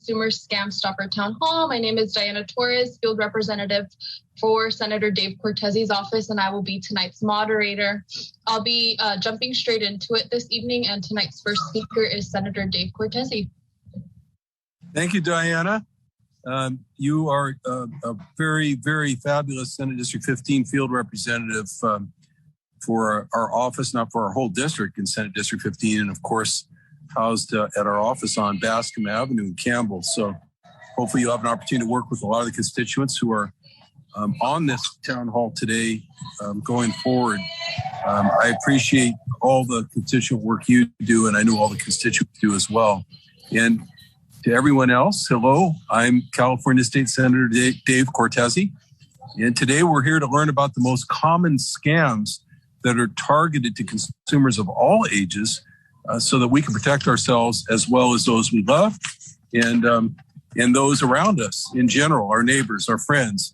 Consumer Scam Stopper Town Hall. My name is Diana Torres, field representative for Senator Dave Cortese's office, and I will be tonight's moderator. I'll be jumping straight into it this evening, and tonight's first speaker is Senator Dave Cortese. Thank you, Diana. You are a very, very fabulous Senate District 15 field representative for our office, not for our whole district in Senate District 15, and of course, housed at our office on Bascom Avenue in Campbell. So hopefully you'll have an opportunity to work with a lot of the constituents who are on this town hall today going forward. I appreciate all the constituent work you do, and I know all the constituents do as well. And to everyone else, hello, I'm California State Senator Dave Cortese, and today we're here to learn about the most common scams that are targeted to consumers of all ages so that we can protect ourselves as well as those we love and those around us in general, our neighbors, our friends.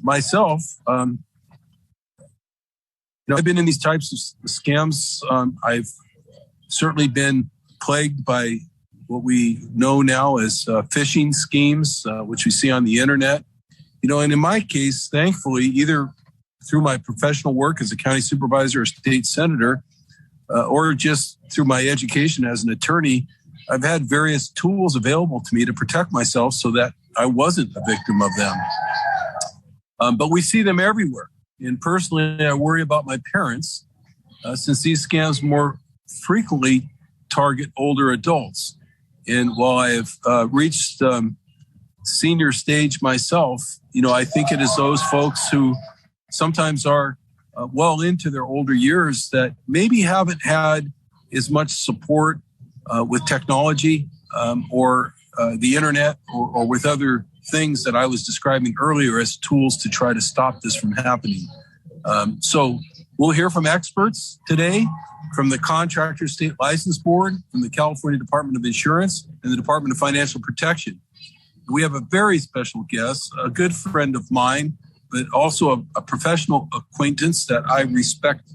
Myself, I've been in these types of scams. I've certainly been plagued by what we know now as phishing schemes, which we see on the internet. And in my case, thankfully, either through my professional work as a county supervisor or state senator, or just through my education as an attorney, I've had various tools available to me to protect myself so that I wasn't a victim of them. But we see them everywhere. And personally, I worry about my parents since these scams more frequently target older adults. And while I have reached senior stage myself, I think it is those folks who sometimes are well into their older years that maybe haven't had as much support with technology or the internet or with other things that I was describing earlier as tools to try to stop this from happening. So we'll hear from experts today from the Contractor State License Board, from the California Department of Insurance, and the Department of Financial Protection. We have a very special guest, a good friend of mine, but also a professional acquaintance that I respect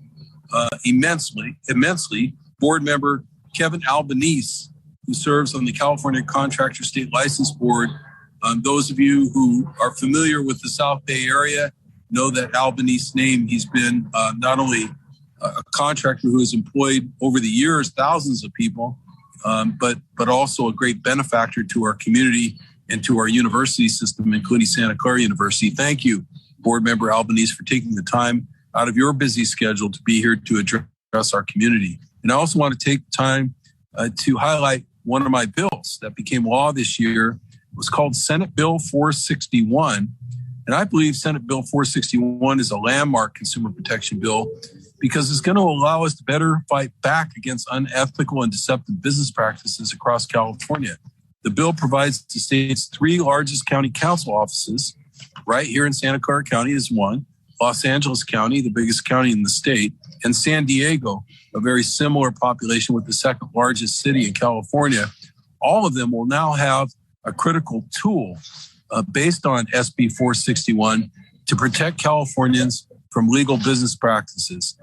immensely, board member Kevin Albanese, who serves on the California Contractor State License Board. Those of you who are familiar with the South Bay area know that Albanese's name. He's been not only a contractor who has employed over the years thousands of people, but also a great benefactor to our community and to our university system, including Santa Clara University. Thank you, Board Member Albanese, for taking the time out of your busy schedule to be here to address our community. And I also want to take time to highlight one of my bills that became law this year. It was called Senate Bill 461. And I believe Senate Bill 461 is a landmark consumer protection bill because it's going to allow us to better fight back against unethical and deceptive business practices across California. The bill provides the state's three largest county council offices. Right here in Santa Clara County is one, Los Angeles County, the biggest county in the state, and San Diego, a very similar population with the second largest city in California. All of them will now have a critical tool based on SB 461 to protect Californians from illegal business practices.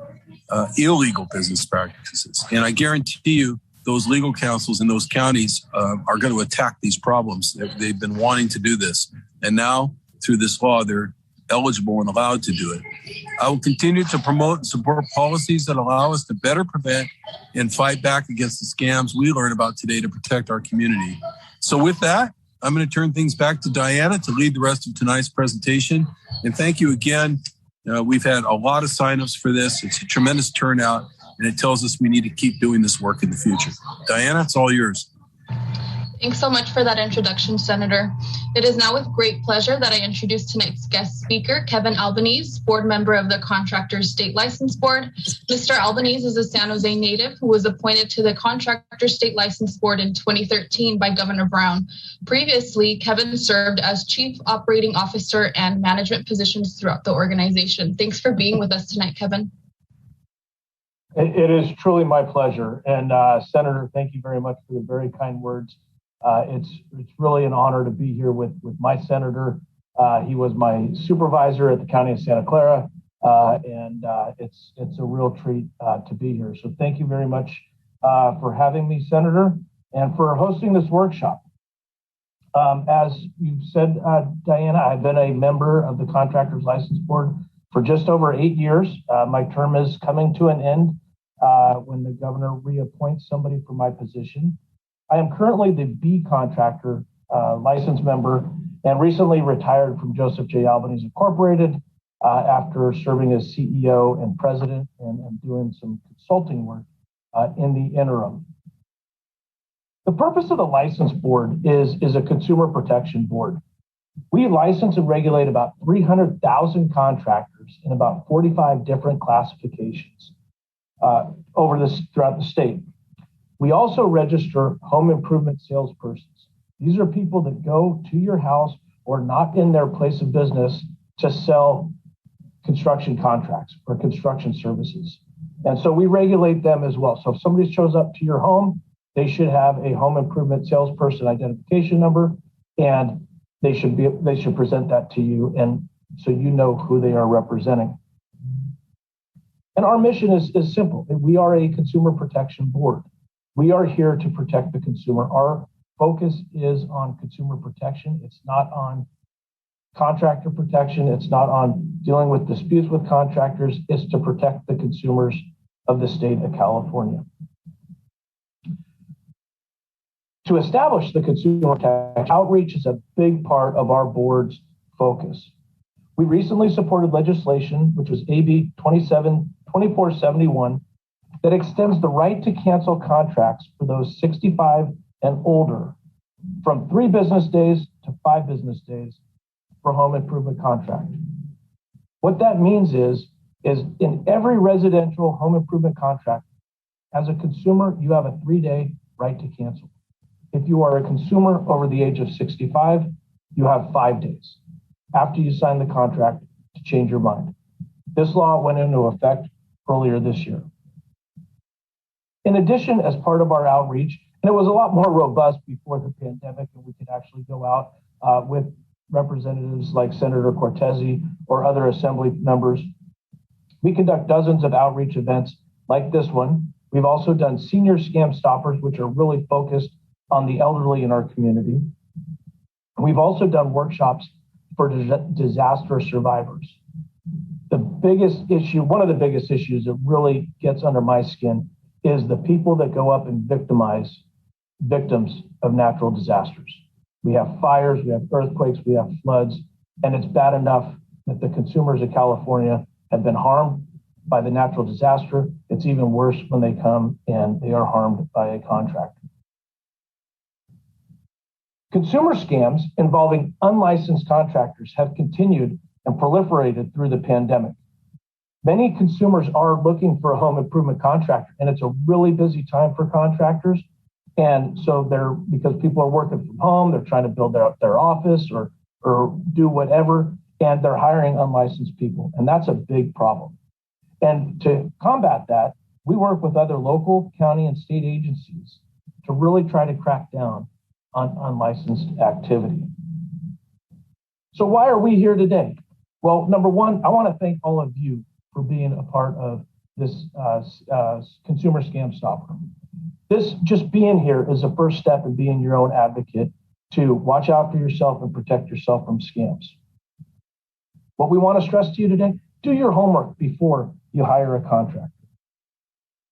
And I guarantee you those legal counsels in those counties are going to attack these problems. They've been wanting to do this. And now, through this law, they're eligible and allowed to do it. I will continue to promote and support policies that allow us to better prevent and fight back against the scams we learn about today to protect our community. So with that, I'm going to turn things back to Diana to lead the rest of tonight's presentation. And thank you again. We've had a lot of signups for this. It's a tremendous turnout, and it tells us we need to keep doing this work in the future. Diana, it's all yours. Thanks so much for that introduction, Senator. It is now with great pleasure that I introduce tonight's guest speaker, Kevin Albanese, board member of the Contractor State License Board. Mr. Albanese is a San Jose native who was appointed to the Contractor State License Board in 2013 by Governor Brown. Previously, Kevin served as Chief Operating Officer and management positions throughout the organization. Thanks for being with us tonight, Kevin. It is truly my pleasure. And Senator, thank you very much for the very kind words. It's really an honor to be here with my senator. He was my supervisor at the County of Santa Clara, and it's a real treat to be here. So thank you very much for having me, Senator, and for hosting this workshop. As you've said, Diana, I've been a member of the Contractors License Board for just over 8 years. My term is coming to an end when the governor reappoints somebody for my position. I am currently the B Contractor license member and recently retired from Joseph J. Albanese Incorporated after serving as CEO and president and doing some consulting work in the interim. The purpose of the license board is a consumer protection board. We license and regulate about 300,000 contractors in about 45 different classifications throughout the state. We also register home improvement salespersons. These are people that go to your house or knock in their place of business to sell construction contracts or construction services. And so we regulate them as well. So if somebody shows up to your home, they should have a home improvement salesperson identification number, and they should present that to you, and so you know who they are representing. And our mission is simple. We are a consumer protection board. We are here to protect the consumer. Our focus is on consumer protection. It's not on contractor protection. It's not on dealing with disputes with contractors. It's to protect the consumers of the state of California. To establish the consumer protection, outreach is a big part of our board's focus. We recently supported legislation, which was AB 2471, that extends the right to cancel contracts for those 65 and older from 3 business days to 5 business days for home improvement contract. What that means is in every residential home improvement contract, as a consumer, you have a 3-day right to cancel. If you are a consumer over the age of 65, you have 5 days after you sign the contract to change your mind. This law went into effect earlier this year. In addition, as part of our outreach, and it was a lot more robust before the pandemic, and we could actually go out with representatives like Senator Cortese or other assembly members. We conduct dozens of outreach events like this one. We've also done senior scam stoppers, which are really focused on the elderly in our community. We've also done workshops for disaster survivors. The biggest issue, one of the biggest issues that really gets under my skin is the people that go up and victimize victims of natural disasters. We have fires, we have earthquakes, we have floods, and it's bad enough that the consumers of California have been harmed by the natural disaster. It's even worse when they come and they are harmed by a contractor. Consumer scams involving unlicensed contractors have continued and proliferated through the pandemic. Many consumers are looking for a home improvement contractor, and it's a really busy time for contractors. And so because people are working from home, they're trying to build their office or do whatever, and they're hiring unlicensed people. And that's a big problem. And to combat that, we work with other local, county, and state agencies to really try to crack down on unlicensed activity. So why are we here today? Well, number one, I want to thank all of you for being a part of this consumer scam stopper. This just being here is the first step in being your own advocate to watch out for yourself and protect yourself from scams. What we want to stress to you today, do your homework before you hire a contractor.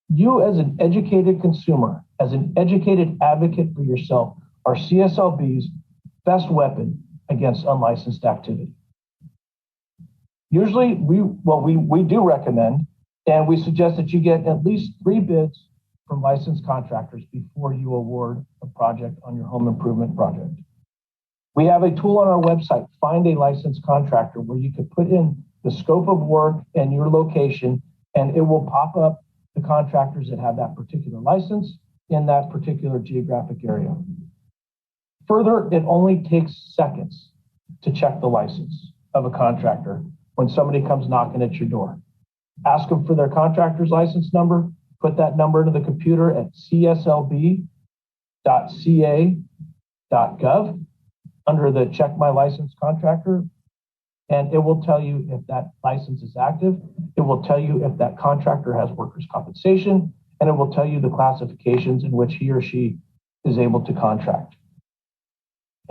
You as an educated consumer, as an educated advocate for yourself, are CSLB's best weapon against unlicensed activity. Usually we do recommend, and we suggest that you get at least 3 bids from licensed contractors before you award a project on your home improvement project. We have a tool on our website, Find a Licensed Contractor, where you can put in the scope of work and your location, and it will pop up the contractors that have that particular license in that particular geographic area. Further, it only takes seconds to check the license of a contractor when somebody comes knocking at your door. Ask them for their contractor's license number, put that number into the computer at cslb.ca.gov under the Check My License Contractor, and it will tell you if that license is active. It will tell you if that contractor has workers' compensation, and it will tell you the classifications in which he or she is able to contract.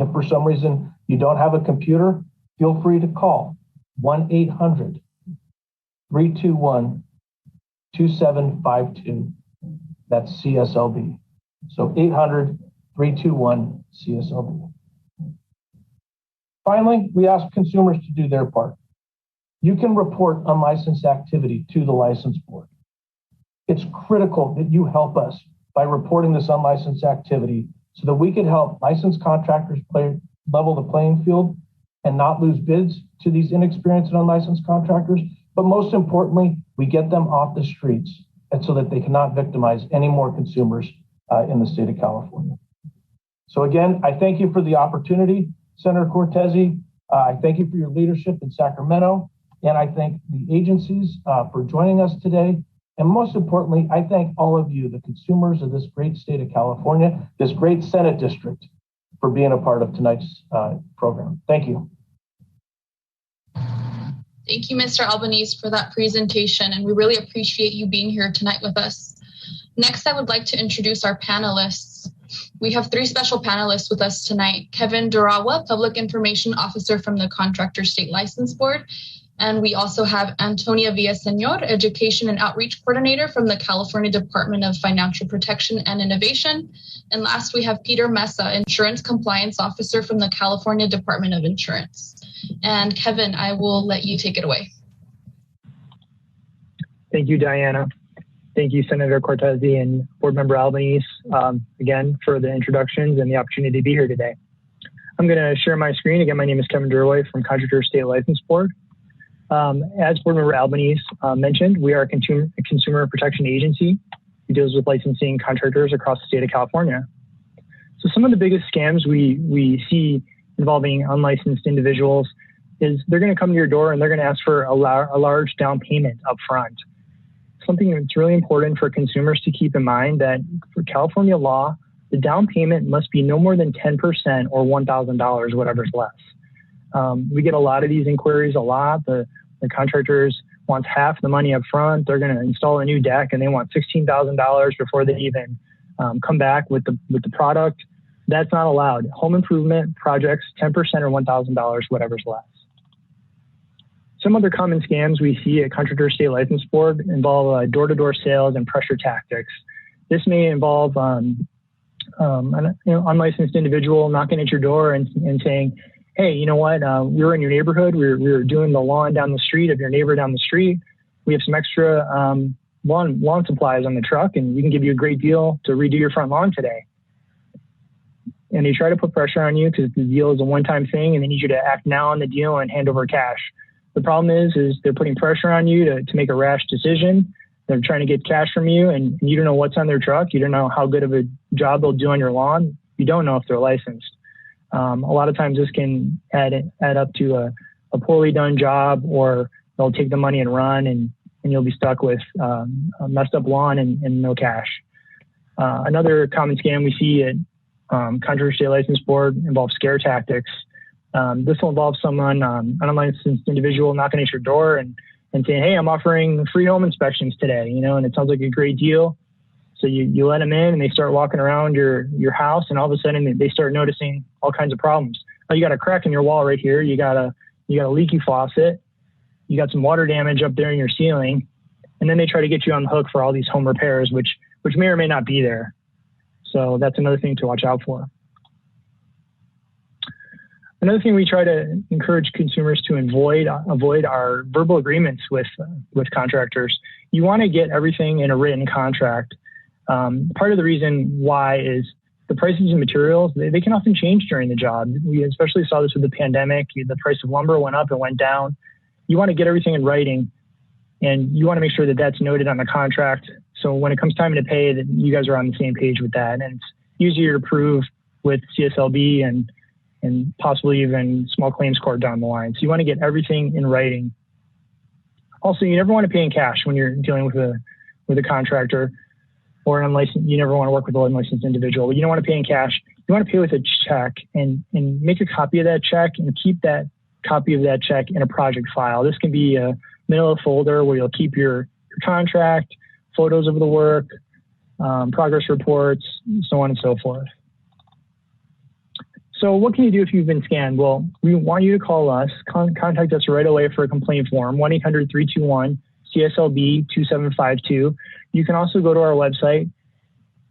If for some reason you don't have a computer, feel free to call 1-800-321-2752. That's CSLB. So 800-321-CSLB. Finally, we ask consumers to do their part. You can report unlicensed activity to the license board. It's critical that you help us by reporting this unlicensed activity so that we can help licensed contractors level the playing field and not lose bids to these inexperienced and unlicensed contractors. But most importantly, we get them off the streets and so that they cannot victimize any more consumers in the state of California. So again, I thank you for the opportunity, Senator Cortese. I thank you for your leadership in Sacramento. And I thank the agencies for joining us today. And most importantly, I thank all of you, the consumers of this great state of California, this great Senate district, for being a part of tonight's program. Thank you. Thank you, Mr. Albanese, for that presentation, and we really appreciate you being here tonight with us. Next, I would like to introduce our panelists. We have three special panelists with us tonight: Kevin Durawa, Public Information Officer from the Contractor State License Board, and we also have Antonia Villaseñor, Education and Outreach Coordinator from the California Department of Financial Protection and Innovation. And last, we have Peter Mesa, Insurance Compliance Officer from the California Department of Insurance. And Kevin, I will let you take it away. Thank you, Diana. Thank you, Senator Cortese and Board Member Albanese, again, for the introductions and the opportunity to be here today. I'm going to share my screen. Again, my name is Kevin Durawa from Contractor State License Board. As Board Member Albanese mentioned, we are a consumer protection agency who deals with licensing contractors across the state of California. So some of the biggest scams we see involving unlicensed individuals is they're going to come to your door and they're going to ask for a large down payment up front. Something that's really important for consumers to keep in mind that for California law, the down payment must be no more than 10% or $1,000, whatever's less. We get a lot of these inquiries a lot. The contractors want half the money up front. They're going to install a new deck and they want $16,000 before they even come back with the product. That's not allowed. Home improvement projects, 10% or $1,000, whatever's less. Some other common scams we see at Contractor State License Board involve door-to-door sales and pressure tactics. This may involve unlicensed individual knocking at your door and saying, hey, you know what, we were in your neighborhood. We were doing the lawn down the street of your neighbor down the street. We have some extra lawn supplies on the truck, and we can give you a great deal to redo your front lawn today. And they try to put pressure on you because the deal is a one-time thing, and they need you to act now on the deal and hand over cash. The problem is they're putting pressure on you to make a rash decision. They're trying to get cash from you, and you don't know what's on their truck. You don't know how good of a job they'll do on your lawn. You don't know if they're licensed. A lot of times this can add up to a poorly done job, or they'll take the money and run, and you'll be stuck with a messed up lawn and no cash. Another common scam we see at Contractor State License Board involves scare tactics. This will involve someone, an unlicensed individual, knocking at your door and saying, hey, I'm offering free home inspections today, and it sounds like a great deal. So you let them in and they start walking around your house, and all of a sudden they start noticing all kinds of problems. Oh, you got a crack in your wall right here. You got a leaky faucet. You got some water damage up there in your ceiling. And then they try to get you on the hook for all these home repairs, which may or may not be there. So that's another thing to watch out for. Another thing we try to encourage consumers to avoid are verbal agreements with contractors. You want to get everything in a written contract. Part of the reason why is the prices of materials, they can often change during the job. We especially saw this with the pandemic. The price of lumber went up and went down. You want to get everything in writing, and you want to make sure that that's noted on the contract. So when it comes time to pay, that you guys are on the same page with that. And it's easier to prove with CSLB and possibly even small claims court down the line. So you want to get everything in writing. Also, you never want to pay in cash when you're dealing with a contractor or an unlicensed. You never want to work with an unlicensed individual. But you don't want to pay in cash. You want to pay with a check and make a copy of that check and keep that copy of that check in a project file. This can be a manila folder where you'll keep your contract, photos of the work, progress reports, so on and so forth. So what can you do if you've been scammed? Well, we want you to call us, contact us right away for a complaint form, 1-800-321-CSLB-2752. You can also go to our website,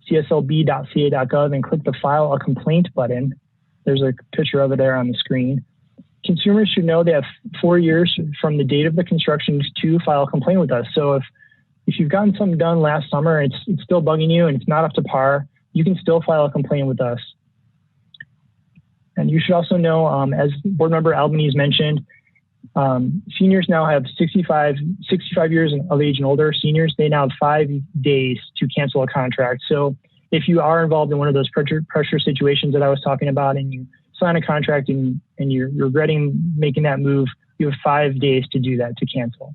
cslb.ca.gov, and click the File a Complaint button. There's a picture of it there on the screen. Consumers should know they have 4 years from the date of the construction to file a complaint with us. So if you've gotten something done last summer and it's still bugging you and it's not up to par, you can still file a complaint with us. And you should also know, as board member Albanese mentioned, seniors now have 65 years of age and older. Seniors, they now have 5 days to cancel a contract. So if you are involved in one of those pressure situations that I was talking about and you sign a contract and you're regretting making that move, you have 5 days to do that, to cancel.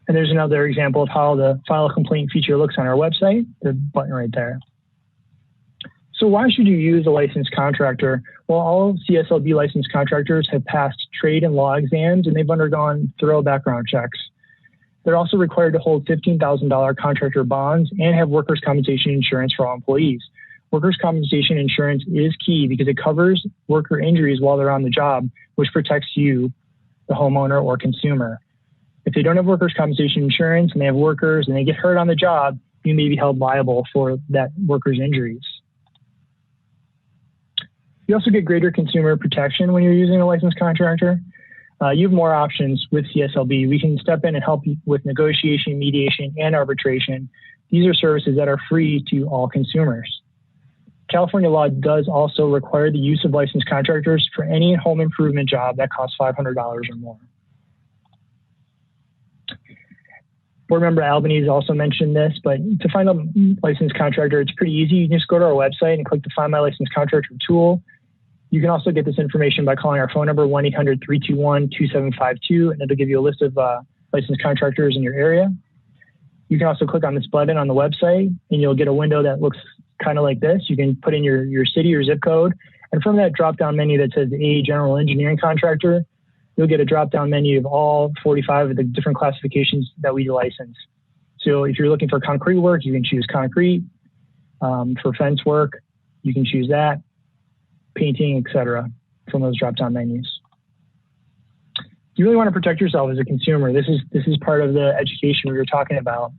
And there's another example of how the file a complaint feature looks on our website, the button right there. So why should you use a licensed contractor? Well, all CSLB licensed contractors have passed trade and law exams, and they've undergone thorough background checks. They're also required to hold $15,000 contractor bonds and have workers' compensation insurance for all employees. Workers' compensation insurance is key because it covers worker injuries while they're on the job, which protects you, the homeowner or consumer. If they don't have workers' compensation insurance and they have workers and they get hurt on the job, you may be held liable for that worker's injuries. You also get greater consumer protection when you're using a licensed contractor. You have more options with CSLB. We can step in and help you with negotiation, mediation, and arbitration. These are services that are free to all consumers. California law does also require the use of licensed contractors for any home improvement job that costs $500 or more. Board member Albanese also mentioned this, but to find a licensed contractor, it's pretty easy. You can just go to our website and click the Find My Licensed Contractor tool. You can also get this information by calling our phone number, 1-800-321-2752, and it'll give you a list of licensed contractors in your area. You can also click on this button on the website, and you'll get a window that looks kind of like this. You can put in your city or zip code, and from that drop-down menu that says a general engineering contractor, you'll get a drop-down menu of all 45 of the different classifications that we license. So if you're looking for concrete work, you can choose concrete. For fence work, you can choose that. Painting, etc., from those drop-down menus. You really want to protect yourself as a consumer. This is part of the education we were talking about,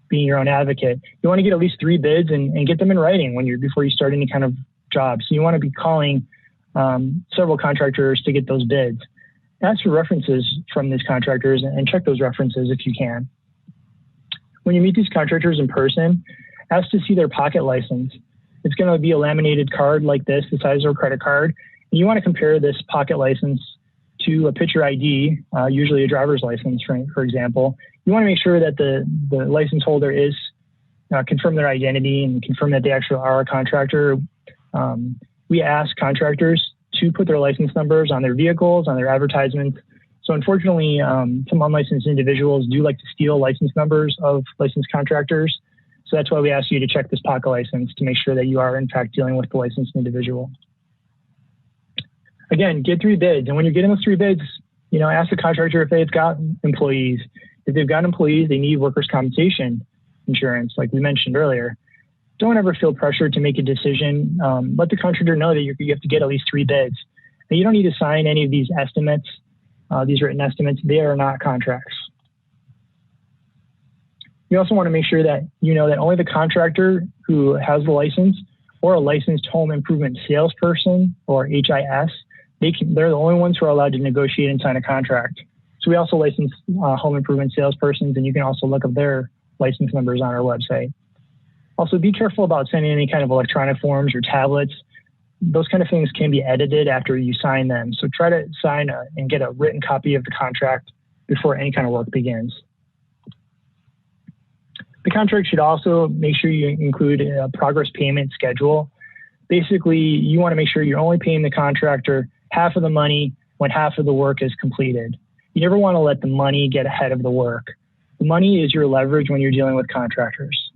being your own advocate. You want to get at least 3 bids and get them in writing before you start any kind of job. So you want to be calling several contractors to get those bids. Ask for references from these contractors and check those references if you can. When you meet these contractors in person, ask to see their pocket license. It's going to be a laminated card like this, the size of a credit card. And you want to compare this pocket license to a picture ID, usually a driver's license, for example. You want to make sure that the license holder is confirm their identity and confirm that they actually are a contractor. We ask contractors to put their license numbers on their vehicles, on their advertisements. So unfortunately, some unlicensed individuals do like to steal license numbers of licensed contractors. So that's why we ask you to check this pocket license to make sure that you are in fact dealing with the licensed individual. Again, get 3 bids. And when you're getting those 3 bids, ask the contractor if they've got employees. If they've got employees, they need workers' compensation insurance, like we mentioned earlier. Don't ever feel pressure to make a decision. Let the contractor know that you have to get at least 3 bids. And you don't need to sign any of these estimates, these written estimates. They are not contracts. You also want to make sure that you know that only the contractor who has the license or a licensed home improvement salesperson or HIS, they're the only ones who are allowed to negotiate and sign a contract. So we also license home improvement salespersons, and you can also look up their license numbers on our website. Also, be careful about sending any kind of electronic forms or tablets. Those kind of things can be edited after you sign them. So try to sign and get a written copy of the contract before any kind of work begins. The contract should also make sure you include a progress payment schedule. Basically, you want to make sure you're only paying the contractor half of the money when half of the work is completed. You never want to let the money get ahead of the work. The money is your leverage when you're dealing with contractors.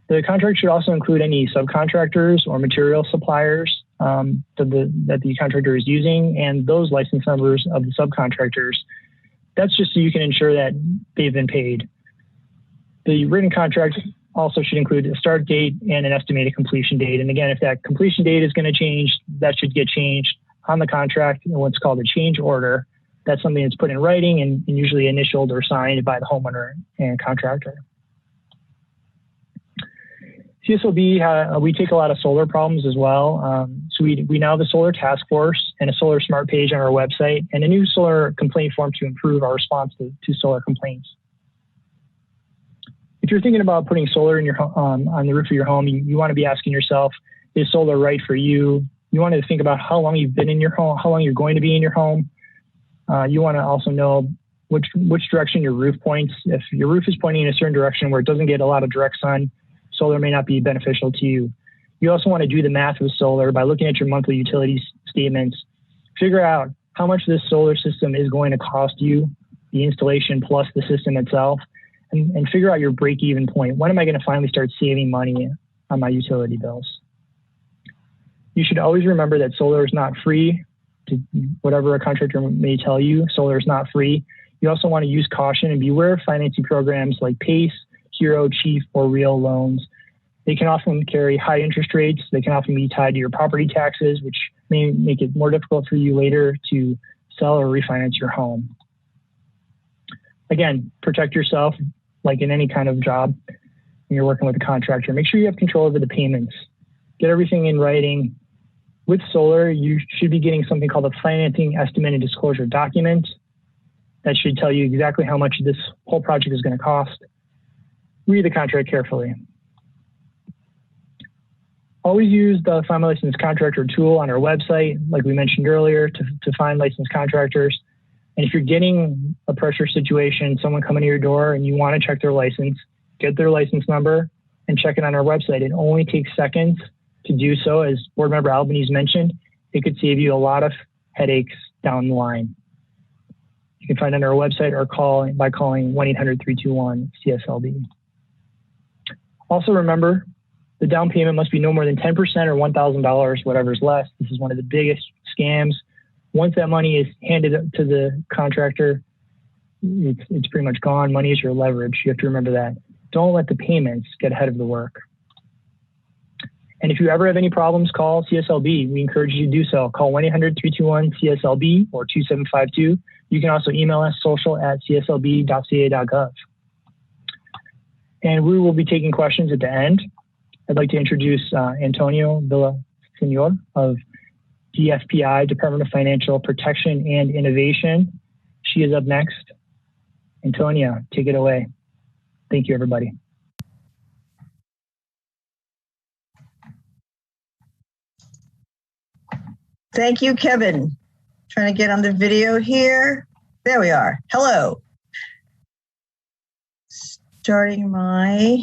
The contract should also include any subcontractors or material suppliers that the contractor is using and those license numbers of the subcontractors. That's just so you can ensure that they've been paid. The written contract also should include a start date and an estimated completion date. And again, if that completion date is going to change, that should get changed on the contract in what's called a change order. That's something that's put in writing and usually initialed or signed by the homeowner and contractor. CSLB, we take a lot of solar problems as well. So we now have a solar task force and a solar smart page on our website and a new solar complaint form to improve our response to solar complaints. If you're thinking about putting solar in your on the roof of your home, you want to be asking yourself, is solar right for you? You want to think about how long you've been in your home, how long you're going to be in your home. You want to also know which direction your roof points. If your roof is pointing in a certain direction where it doesn't get a lot of direct sun, solar may not be beneficial to you. You also want to do the math with solar by looking at your monthly utility statements. Figure out how much this solar system is going to cost you, the installation plus the system itself, and figure out your break-even point. When am I going to finally start saving money on my utility bills? You should always remember that solar is not free. To whatever a contractor may tell you, solar is not free. You also want to use caution and be aware of financing programs like PACE, Hero, Chief, or Real loans. They can often carry high interest rates. They can often be tied to your property taxes, which may make it more difficult for you later to sell or refinance your home. Again, protect yourself like in any kind of job when you're working with a contractor. Make sure you have control over the payments. Get everything in writing. With solar, you should be getting something called a financing estimate and disclosure document. That should tell you exactly how much this whole project is going to cost. Read the contract carefully. Always use the Find My Licensed Contractor tool on our website, like we mentioned earlier, to find licensed contractors. And if you're getting a pressure situation, someone coming to your door and you want to check their license, get their license number and check it on our website. It only takes seconds to do so. As Board Member Albanese mentioned, it could save you a lot of headaches down the line. You can find it on our website or call by calling 1-800-321-CSLB. Also remember, the down payment must be no more than 10% or $1,000, whatever's less. This is one of the biggest scams. Once that money is handed to the contractor, it's pretty much gone. Money is your leverage. You have to remember that. Don't let the payments get ahead of the work. And if you ever have any problems, call CSLB. We encourage you to do so. Call 1-800-321-CSLB or 2752. You can also email us social@cslb.ca.gov. And we will be taking questions at the end. I'd like to introduce Antonio Villasenor of DFPI, Department of Financial Protection and Innovation. She is up next. Antonia, take it away. Thank you, everybody. Thank you, Kevin. Trying to get on the video here. There we are. Hello. Starting my...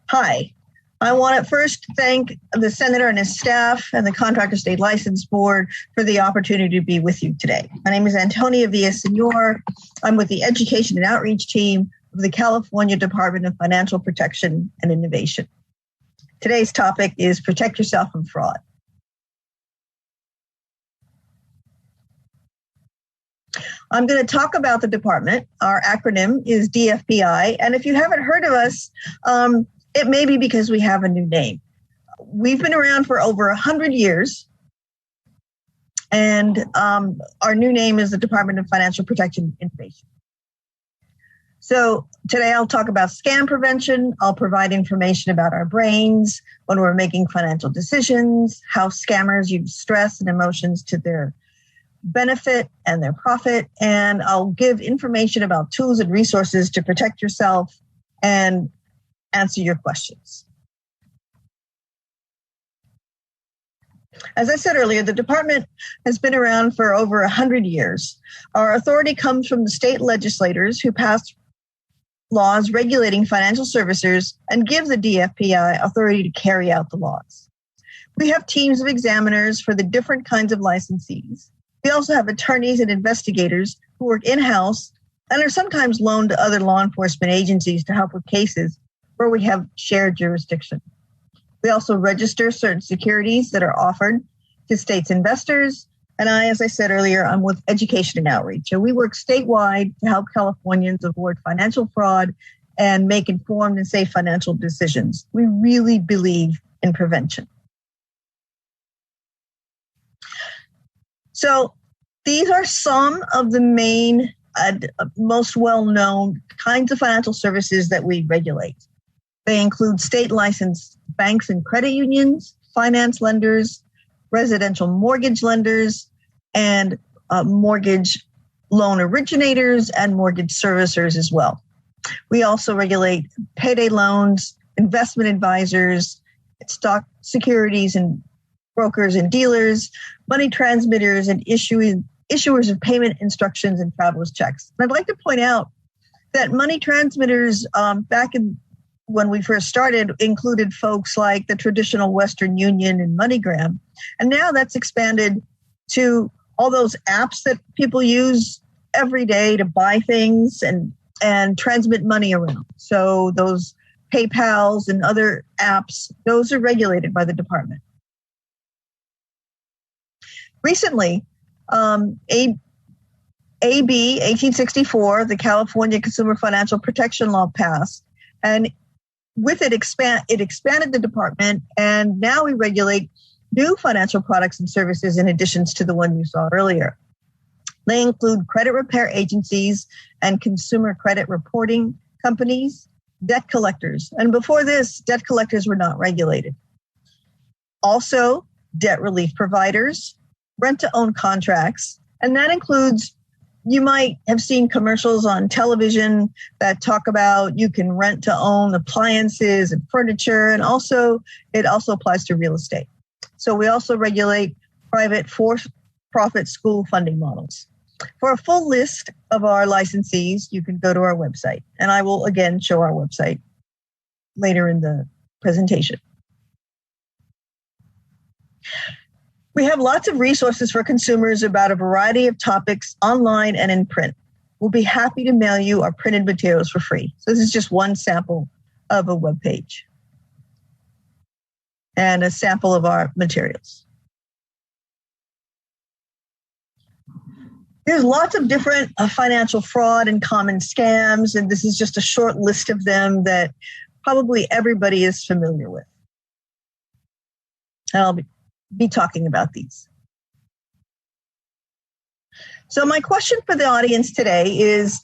Hi. I want to first thank the Senator and his staff and the Contractor State License Board for the opportunity to be with you today. My name is Antonia Villasenor. I'm with the Education and Outreach team of the California Department of Financial Protection and Innovation. Today's topic is protect yourself from fraud. I'm going to talk about the department. Our acronym is DFPI, and if you haven't heard of us, it may be because we have a new name. We've been around for over 100 years, and our new name is the Department of Financial Protection and Innovation. So today I'll talk about scam prevention. I'll provide information about our brains when we're making financial decisions, how scammers use stress and emotions to their benefit and their profit. And I'll give information about tools and resources to protect yourself and answer your questions. As I said earlier, the department has been around for over 100 years. Our authority comes from the state legislators who passed laws regulating financial services and give the DFPI authority to carry out the laws. We have teams of examiners for the different kinds of licensees. We also have attorneys and investigators who work in-house and are sometimes loaned to other law enforcement agencies to help with cases where we have shared jurisdiction. We also register certain securities that are offered to states' investors, And as I said earlier, I'm with Education and Outreach. And we work statewide to help Californians avoid financial fraud and make informed and safe financial decisions. We really believe in prevention. So these are some of the main, most well-known kinds of financial services that we regulate. They include state licensed banks and credit unions, finance lenders, residential mortgage lenders, and mortgage loan originators and mortgage servicers as well. We also regulate payday loans, investment advisors, stock securities and brokers and dealers, money transmitters, and issuers of payment instructions and traveler's checks. And I'd like to point out that money transmitters back when we first started included folks like the traditional Western Union and MoneyGram. And now that's expanded to all those apps that people use every day to buy things and transmit money around. So those PayPals and other apps, those are regulated by the department. Recently, AB 1864, the California Consumer Financial Protection Law, passed, and with it, expanded the department, and now we regulate new financial products and services in addition to the one you saw earlier. They include credit repair agencies and consumer credit reporting companies, debt collectors, and before this, debt collectors were not regulated. Also, debt relief providers, rent-to-own contracts, and that includes, you might have seen commercials on television that talk about you can rent to own appliances and furniture, and it also applies to real estate. So we also regulate private for-profit school funding models. For a full list of our licensees, you can go to our website, and I will again show our website later in the presentation. We have lots of resources for consumers about a variety of topics online and in print. We'll be happy to mail you our printed materials for free. So this is just one sample of a web page and a sample of our materials. There's lots of different financial fraud and common scams, and this is just a short list of them that probably everybody is familiar with. And I'll be talking about these. So my question for the audience today is,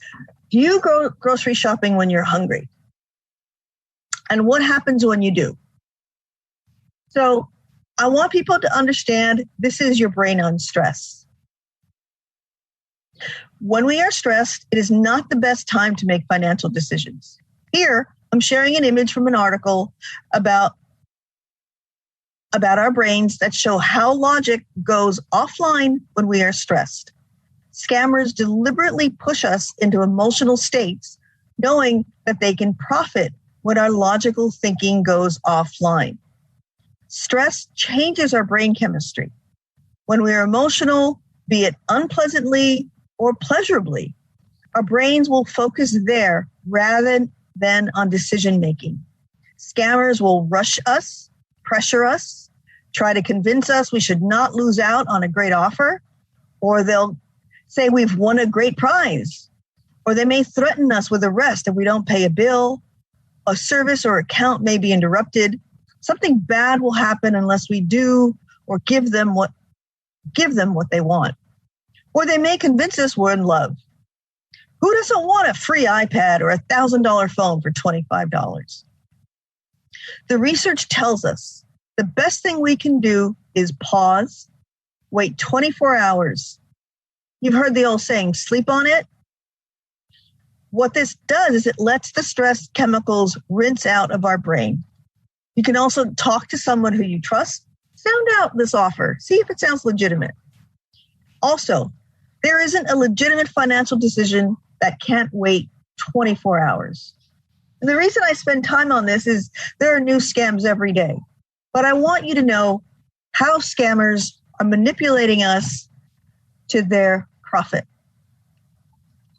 do you go grocery shopping when you're hungry? And what happens when you do? So I want people to understand this is your brain on stress. When we are stressed, it is not the best time to make financial decisions. Here, I'm sharing an image from an article about our brains that show how logic goes offline when we are stressed. Scammers deliberately push us into emotional states, knowing that they can profit when our logical thinking goes offline. Stress changes our brain chemistry. When we are emotional, be it unpleasantly or pleasurably, our brains will focus there rather than on decision making. Scammers will rush us, pressure us, try to convince us we should not lose out on a great offer, or they'll say we've won a great prize, or they may threaten us with arrest if we don't pay a bill, a service or account may be interrupted, something bad will happen unless we do or give them what they want. Or they may convince us we're in love. Who doesn't want a free iPad or a $1,000 phone for $25? The research tells us the best thing we can do is pause, wait 24 hours. You've heard the old saying, sleep on it. What this does is it lets the stress chemicals rinse out of our brain. You can also talk to someone who you trust, sound out this offer, see if it sounds legitimate. Also, there isn't a legitimate financial decision that can't wait 24 hours. And the reason I spend time on this is there are new scams every day. But I want you to know how scammers are manipulating us to their profit.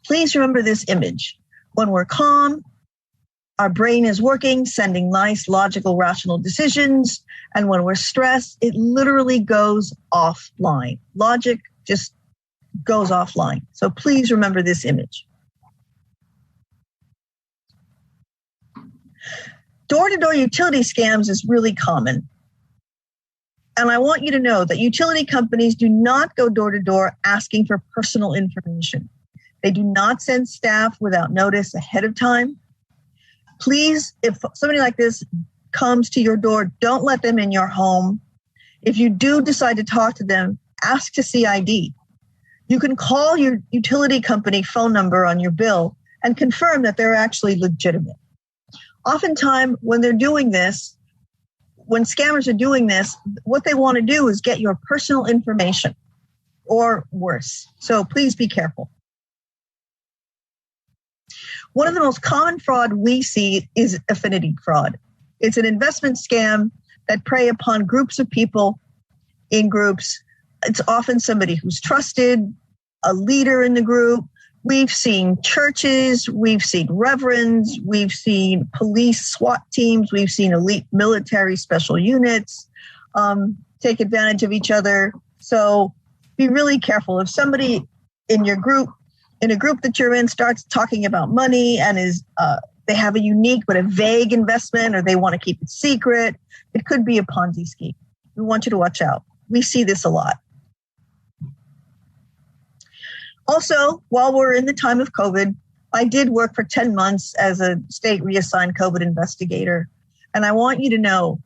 Please remember this image. When we're calm, our brain is working, sending nice, logical, rational decisions. And when we're stressed, it literally goes offline. Logic just goes offline. So please remember this image. Door-to-door utility scams is really common. And I want you to know that utility companies do not go door-to-door asking for personal information. They do not send staff without notice ahead of time. Please, if somebody like this comes to your door, don't let them in your home. If you do decide to talk to them, ask to see ID. You can call your utility company phone number on your bill and confirm that they're actually legitimate. Oftentimes, when they're doing this, when scammers are doing this, what they want to do is get your personal information or worse. So please be careful. One of the most common fraud we see is affinity fraud. It's an investment scam that prey upon groups of people in groups. It's often somebody who's trusted, a leader in the group. We've seen churches, we've seen reverends, we've seen police SWAT teams, we've seen elite military special units take advantage of each other. So be really careful. If somebody in your group, in a group that you're in, starts talking about money and they have a unique but a vague investment, or they want to keep it secret, it could be a Ponzi scheme. We want you to watch out. We see this a lot. Also, while we're in the time of COVID, I did work for 10 months as a state reassigned COVID investigator. And I want you to know,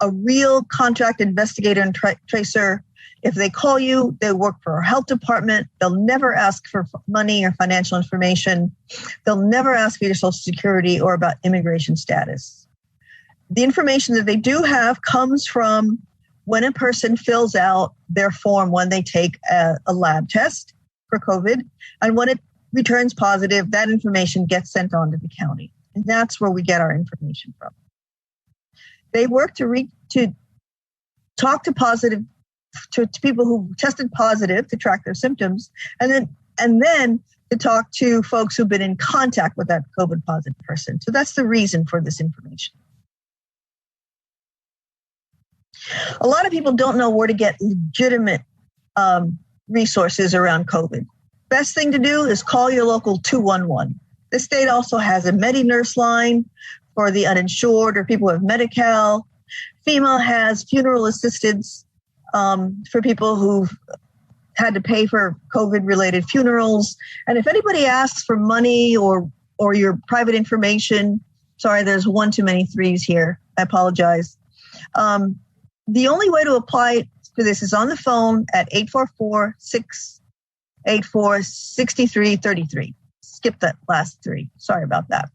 a real contract investigator and tracer, if they call you, they work for a health department. They'll never ask for money or financial information. They'll never ask for your Social Security or about immigration status. The information that they do have comes from when a person fills out their form when they take a lab test for COVID. And when it returns positive, that information gets sent on to the county. And that's where we get our information from. They work to talk to people who tested positive to track their symptoms, and then to talk to folks who've been in contact with that COVID positive person. So that's the reason for this information. A lot of people don't know where to get legitimate resources around COVID. Best thing to do is call your local 211. The state also has a Medi-Nurse line for the uninsured or people who have Medi-Cal. FEMA has funeral assistance for people who've had to pay for COVID-related funerals. And if anybody asks for money or your private information, sorry, there's one too many threes here. I apologize. The only way to apply for this is on the phone at 844-684-6333. Skip that last three. Sorry about that.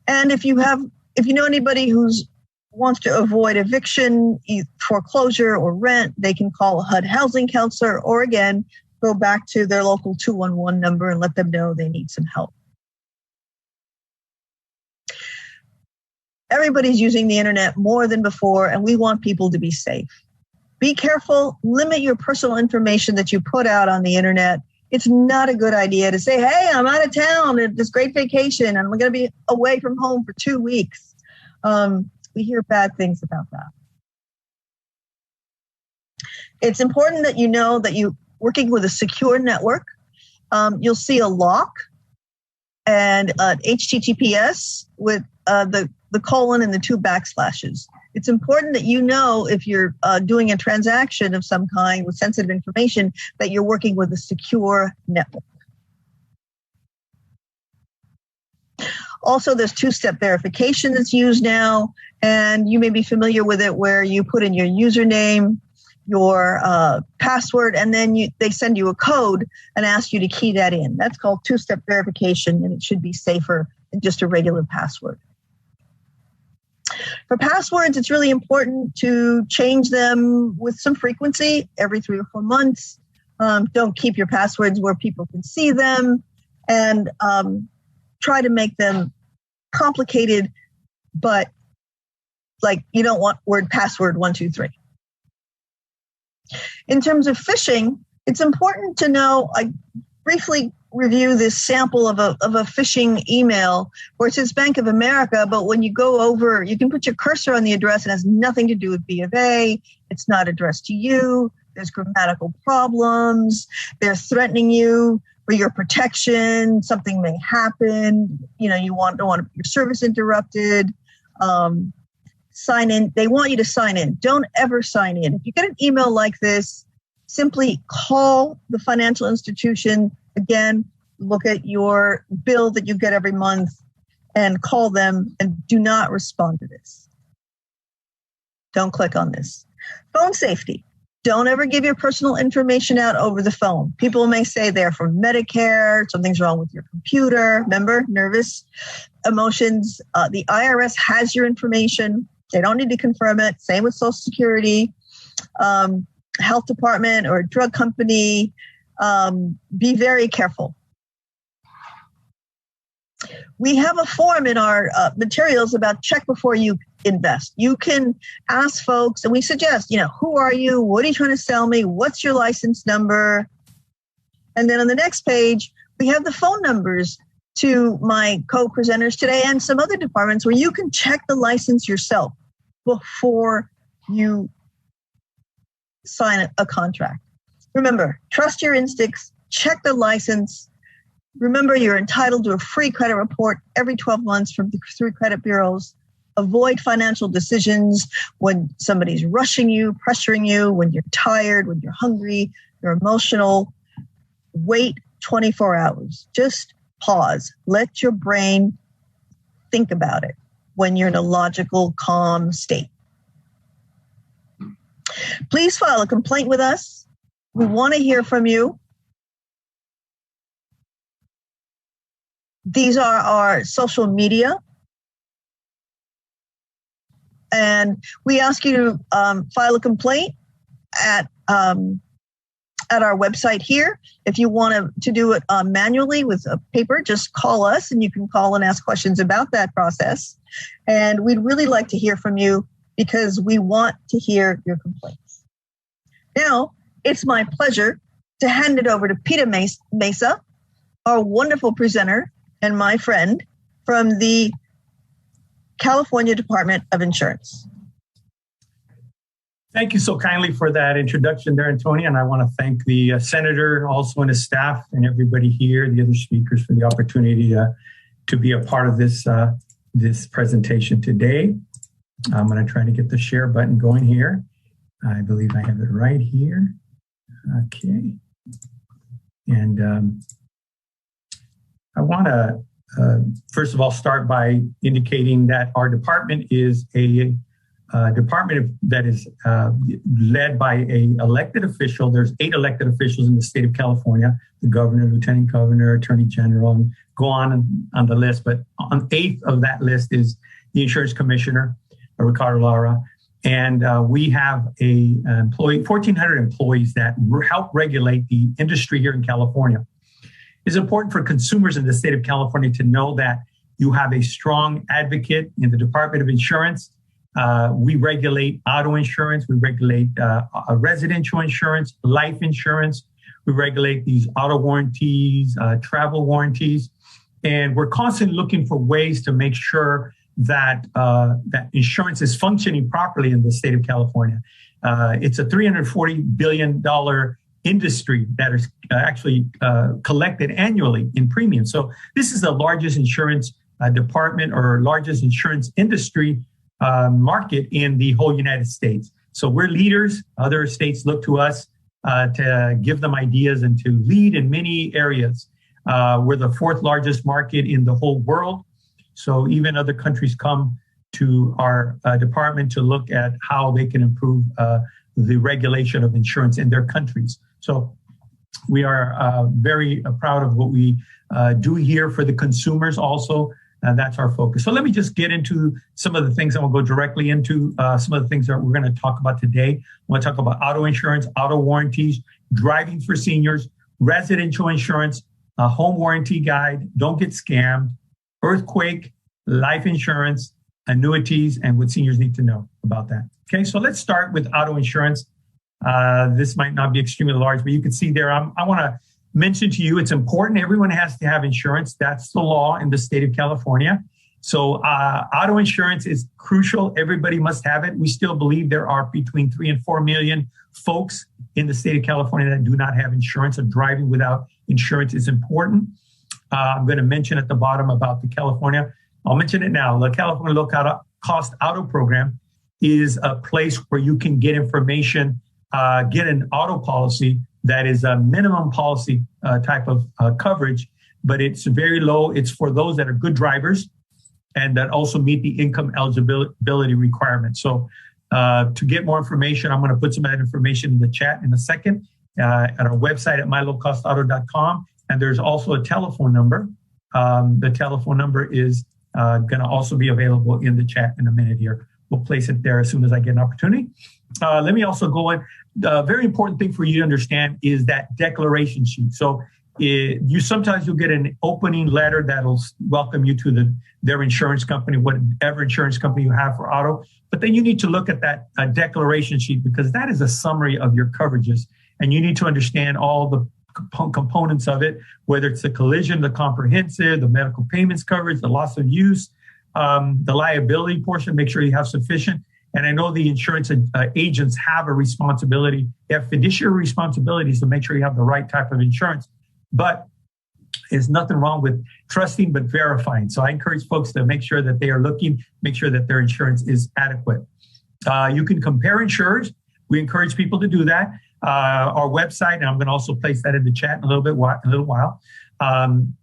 And if you know anybody who's wants to avoid eviction, foreclosure, or rent, they can call a HUD housing counselor, or again, go back to their local 211 number and let them know they need some help. Everybody's using the internet more than before, and we want people to be safe. Be careful, limit your personal information that you put out on the internet. It's not a good idea to say, hey, I'm out of town at this great vacation, and I'm going to be away from home for 2 weeks. We hear bad things about that. It's important that you know that you're working with a secure network. You'll see a lock and an HTTPS with the colon and the 2 backslashes. It's important that you know if you're doing a transaction of some kind with sensitive information that you're working with a secure network. Also, there's 2-step verification that's used now, and you may be familiar with it where you put in your username, your password, and then they send you a code and ask you to key that in. That's called 2-step verification, and it should be safer than just a regular password. For passwords, it's really important to change them with some frequency, every 3 or 4 months. Don't keep your passwords where people can see them, and try to make them complicated, but like you don't want word password 1, 2, 3. In terms of phishing, it's important to know, I briefly review this sample of a phishing email where it says Bank of America, but when you go over, you can put your cursor on the address. It has nothing to do with B of A. It's not addressed to you. there's grammatical problems, they're threatening you for your protection, something may happen, you know, don't want your service interrupted, sign in. They want you to sign in. Don't ever sign in. If you get an email like this, simply call the financial institution. Again, look at your bill that you get every month and call them and do not respond to this. Don't click on this. Phone safety. Don't ever give your personal information out over the phone. People may say they're from Medicare, something's wrong with your computer. Remember, nervous emotions. The IRS has your information. They don't need to confirm it. Same with Social Security, health department, or a drug company. Be very careful. We have a form in our materials about check before you invest. You can ask folks, and we suggest, you know, who are you? What are you trying to sell me? What's your license number? And then on the next page, we have the phone numbers to my co-presenters today and some other departments where you can check the license yourself before you sign a contract. Remember, trust your instincts, check the license. Remember, you're entitled to a free credit report every 12 months from the 3 credit bureaus. Avoid financial decisions when somebody's rushing you, pressuring you, when you're tired, when you're hungry, you're emotional. Wait 24 hours. Just pause. Let your brain think about it when you're in a logical, calm state. Please file a complaint with us. We want to hear from you. These are our social media. And we ask you to file a complaint at our website here. If you want to do it manually with a paper, just call us, and you can call and ask questions about that process. And we'd really like to hear from you because we want to hear your complaints. Now, it's my pleasure to hand it over to Peter Mesa, our wonderful presenter and my friend from the California Department of Insurance. Thank you so kindly for that introduction there, Antonia. And I want to thank the Senator also and his staff and everybody here, the other speakers, for the opportunity to be a part of this presentation today. I'm going to try to get the share button going here. I believe I have it right here. Okay. And I want to first of all start by indicating that our department is a department that is led by an elected official. There's 8 elected officials in the state of California: the governor, lieutenant governor, attorney general, and go on the list. But on 8th of that list is the insurance commissioner, Ricardo Lara. And we have 1,400 employees that help regulate the industry here in California. It's important for consumers in the state of California to know that you have a strong advocate in the Department of Insurance. We regulate auto insurance. We regulate residential insurance, life insurance. We regulate these auto warranties, travel warranties. And we're constantly looking for ways to make sure that that insurance is functioning properly in the state of California. It's a $340 billion industry that is actually collected annually in premiums. So this is the largest insurance department or largest insurance industry market in the whole United States. So we're leaders. Other states look to us to give them ideas and to lead in many areas. We're the 4th largest market in the whole world. So even other countries come to our department to look at how they can improve the regulation of insurance in their countries. So we are very proud of what we do here for the consumers also. That's our focus. So let me just get into some of the things. I'm going to go directly into some of the things that we're going to talk about today. I want to talk about auto insurance, auto warranties, driving for seniors, residential insurance, a home warranty guide, don't get scammed, earthquake, life insurance, annuities, and what seniors need to know about that. Okay, so let's start with auto insurance. This might not be extremely large, but you can see there, I want to mention to you, it's important. Everyone has to have insurance. That's the law in the state of California. So auto insurance is crucial. Everybody must have it. We still believe there are between 3 and 4 million folks in the state of California that do not have insurance, and driving without insurance is important. I'm going to mention at the bottom about the California. I'll mention it now. The California Low Cost Auto Program is a place where you can get information, get an auto policy that is a minimum policy type of coverage, but it's very low. It's for those that are good drivers and that also meet the income eligibility requirements. So to get more information, I'm going to put some of that information in the chat in a second at our website at mylowcostauto.com. And there's also a telephone number. The telephone number is going to also be available in the chat in a minute here. We'll place it there as soon as I get an opportunity. Let me also go in. The very important thing for you to understand is that declaration sheet. So sometimes you'll get an opening letter that'll welcome you to their insurance company, whatever insurance company you have for auto. But then you need to look at that declaration sheet, because that is a summary of your coverages. And you need to understand all the components of it, whether it's the collision, the comprehensive, the medical payments coverage, the loss of use, the liability portion, make sure you have sufficient. And I know the insurance agents have a responsibility. They have fiduciary responsibilities to make sure you have the right type of insurance. But there's nothing wrong with trusting, but verifying. So I encourage folks to make sure that they are looking, make sure that their insurance is adequate. You can compare insurers. We encourage people to do that. Our website, and I'm going to also place that in the chat in a little while, and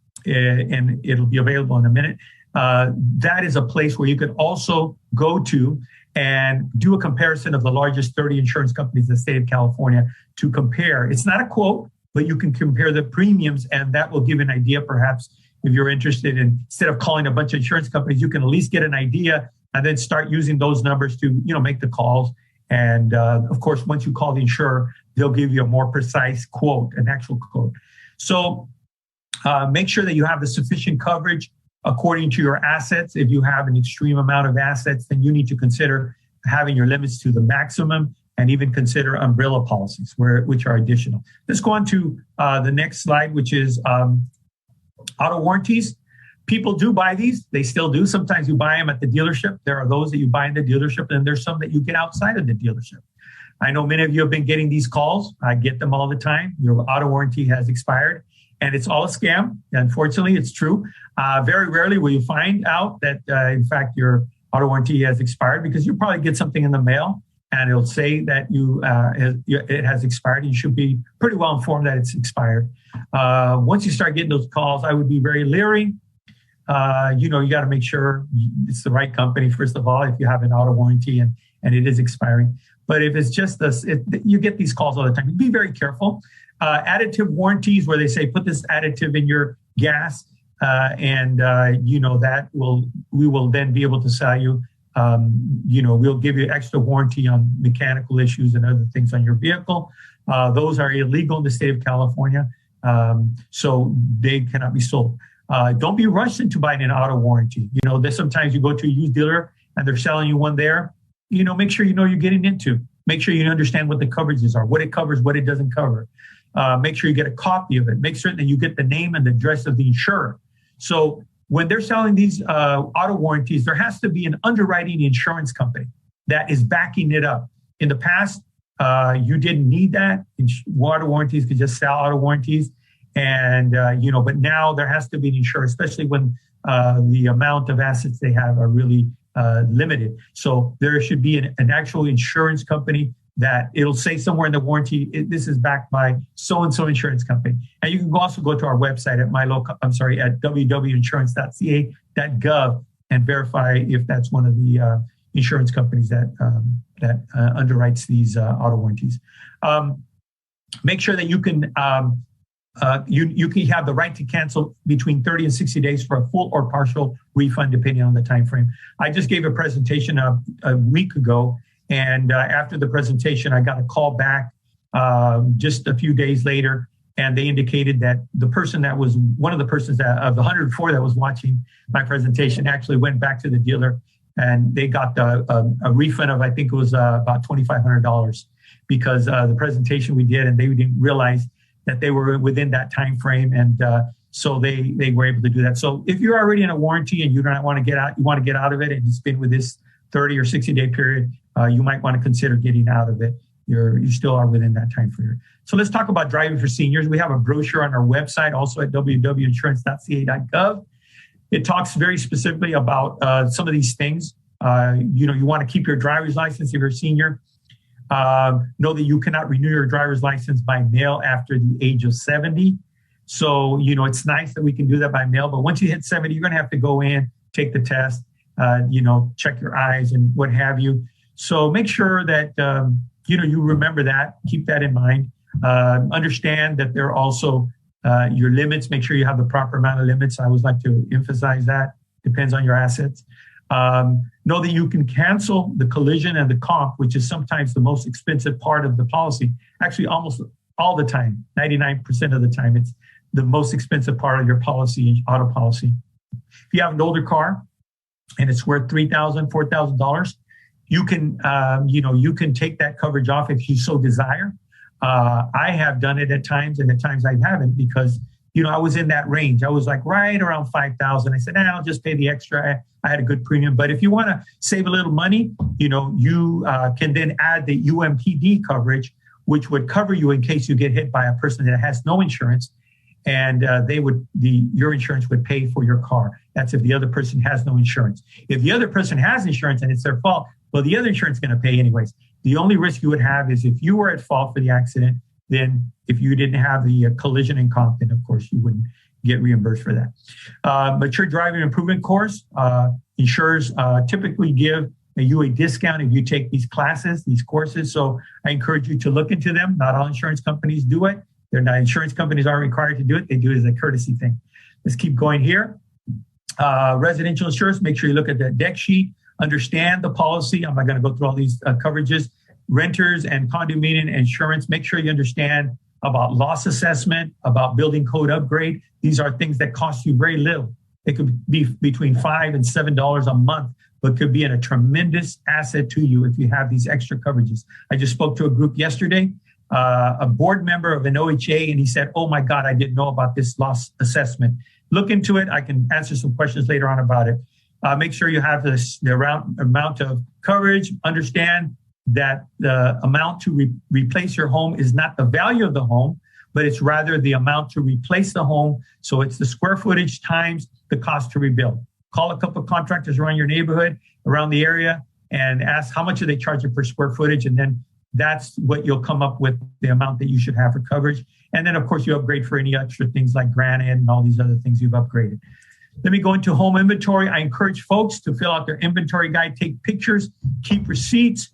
it'll be available in a minute. That is a place where you can also go to and do a comparison of the largest 30 insurance companies in the state of California to compare. It's not a quote, but you can compare the premiums, and that will give an idea, perhaps, if you're interested in, instead of calling a bunch of insurance companies, you can at least get an idea and then start using those numbers to, make the calls. And of course, once you call the insurer, they'll give you a more precise quote, an actual quote. So make sure that you have the sufficient coverage according to your assets. If you have an extreme amount of assets, then you need to consider having your limits to the maximum, and even consider umbrella policies, which are additional. Let's go on to the next slide, which is auto warranties. People do buy these. They still do. Sometimes you buy them at the dealership. There are those that you buy in the dealership, and there's some that you get outside of the dealership. I know many of you have been getting these calls. I get them all the time. Your auto warranty has expired, and it's all a scam. Unfortunately, it's true. Very rarely will you find out that, in fact, your auto warranty has expired, because you probably get something in the mail and it'll say that it has expired. You should be pretty well informed that it's expired. Once you start getting those calls, I would be very leery. You got to make sure it's the right company, first of all, if you have an auto warranty and it is expiring. But if it's just this, you get these calls all the time. Be very careful. Additive warranties, where they say, put this additive in your gas, that we will then be able to sell you. We'll give you extra warranty on mechanical issues and other things on your vehicle. Those are illegal in the state of California, so they cannot be sold. Don't be rushed into buying an auto warranty. Sometimes you go to a used dealer and they're selling you one there. Make sure you're getting into. Make sure you understand what the coverages are, what it covers, what it doesn't cover. Make sure you get a copy of it. Make certain that you get the name and the address of the insurer. So when they're selling these auto warranties, there has to be an underwriting insurance company that is backing it up. In the past, you didn't need that. Auto warranties could just sell auto warranties. And, but now there has to be an insurer, especially when the amount of assets they have are really limited. So there should be an actual insurance company that it'll say somewhere in the warranty, this is backed by so-and-so insurance company. And you can also go to our website at www.insurance.ca.gov and verify if that's one of the insurance companies that underwrites these auto warranties. Make sure that you can you can have the right to cancel between 30 and 60 days for a full or partial refund, depending on the time frame. I just gave a presentation a week ago, and after the presentation, I got a call back just a few days later, and they indicated that the person that was one of the persons of the 104 that was watching my presentation actually went back to the dealer, and they got a refund of, I think it was about $2,500, because the presentation we did, and they didn't realize that they were within that time frame, and So they were able to do that. So if you're already in a warranty and you don't want to get out, you want to get out of it, and it's been with this 30 or 60-day period, you might want to consider getting out of it. You still are within that time period. So let's talk about driving for seniors. We have a brochure on our website, also at www.insurance.ca.gov. It talks very specifically about some of these things. You want to keep your driver's license if you're a senior. Know that you cannot renew your driver's license by mail after the age of 70. So, it's nice that we can do that by mail, but once you hit 70, you're going to have to go in, take the test, check your eyes and what have you. So make sure that, you remember that, keep that in mind. Understand that there are also your limits. Make sure you have the proper amount of limits. I always like to emphasize that. Depends on your assets. Know that you can cancel the collision and the comp, which is sometimes the most expensive part of the policy. Actually, almost all the time, 99% of the time, it's the most expensive part of your policy, auto policy. If you have an older car and it's worth $3,000, $4,000, you can take that coverage off if you so desire. I have done it at times, and at times I haven't, because I was in that range. I was like right around 5,000. I said, I'll just pay the extra. I had a good premium. But if you want to save a little money, you can then add the UMPD coverage, which would cover you in case you get hit by a person that has no insurance, and your insurance would pay for your car. That's if the other person has no insurance. If the other person has insurance and it's their fault, well, the other insurance is going to pay anyways. The only risk you would have is if you were at fault for the accident. Then if you didn't have the collision and comp, then of course you wouldn't get reimbursed for that. Mature driving improvement course, insurers typically give you a discount if you take these classes, these courses. So I encourage you to look into them. Not all insurance companies do it. Insurance companies aren't required to do it. They do it as a courtesy thing. Let's keep going here. Residential insurance, make sure you look at the deck sheet, understand the policy. I'm not going to go through all these coverages. Renters and condominium insurance, make sure you understand about loss assessment, about building code upgrade. These are things that cost you very little. It could be between $5 and $7 a month, but could be a tremendous asset to you if you have these extra coverages. I just spoke to a group yesterday, a board member of an OHA, and he said, oh my God, I didn't know about this loss assessment. Look into it. I can answer some questions later on about it. Make sure you have the amount of coverage, understand that the amount to replace your home is not the value of the home, but it's rather the amount to replace the home. So it's the square footage times the cost to rebuild. Call a couple of contractors around your neighborhood, around the area, and ask how much are they charging per square footage. And then that's what you'll come up with, the amount that you should have for coverage. And then, of course, you upgrade for any extra things like granite and all these other things you've upgraded. Let me go into home inventory. I encourage folks to fill out their inventory guide, take pictures, keep receipts.